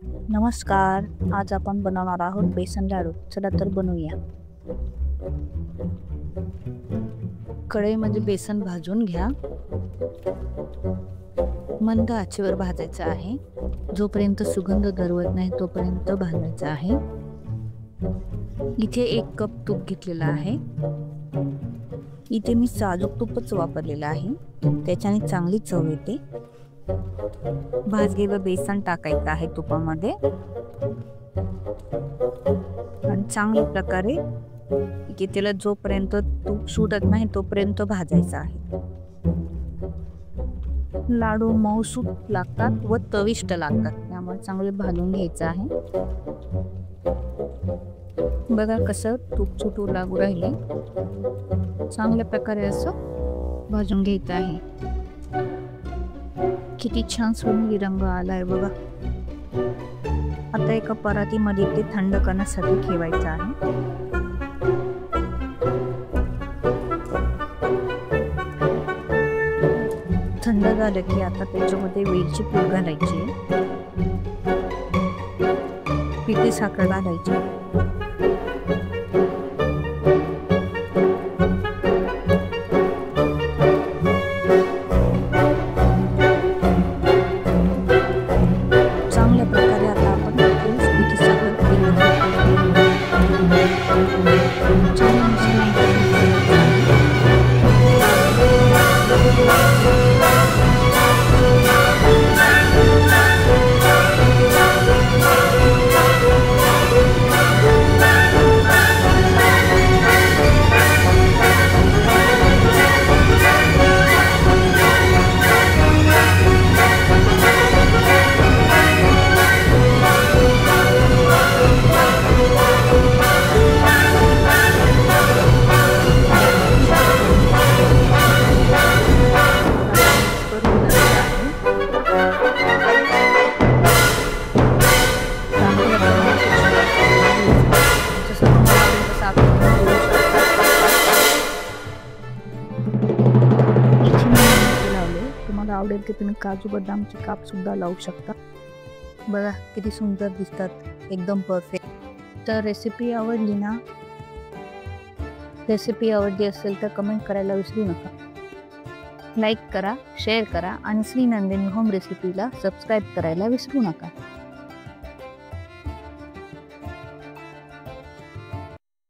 नमस्कार. आज आपण बनवणार आहोत बेसन लाडू. चला तर बनवूया. कढईमध्ये बेसन भाजून घ्या. मंद आचेवर भाजायचं आहे. जोपर्यंत सुगंध दरवत नाही तोपर्यंत भाजायचं आहे. इथे 1 कप तूप घेतलेलं आहे. इथे मी साजूक तूपच वापरलेलं आहे. त्याच्याने चांगली चव येते. भाजलेलं बेसन टाकायचं आहे तुपामध्ये आणि चांगल्या प्रकारे इथे त्याला जोपर्यंत तूप सुटत नाही तोपर्यंत भाजायचं आहे. लाडू मऊसूत लागतात व चविष्ट लागतात, त्यामुळे चांगले भाजून घ्यायचं आहे. बघा कसं तूप सुटू लागू राहिले. चांगल्या प्रकारे असं भाजून घ्यायचं आहे. किती छान सोनेरी रंग आलाय बघा. आता एका परातीमध्ये ते थंड करण्यासाठी ठेवायचं आहे. थंड झालं की आता त्याच्यामध्ये वेलची पूड घालायची, पिठी साखर घालायची, चांगल्या प्रकारे आता आपण पिठी साखर तुम्हाला आवडेल की तुम्ही काजू बदामचे काप सुद्धा लावू शकता. बघा किती सुंदर दिसतात, एकदम परफेक्ट. तर रेसिपी आवडली असेल तर कमेंट करायला विसरू नका. लाईक करा, शेअर करा आणि श्री नंदिनी होम रेसिपीला सबस्क्राईब करायला विसरू नका.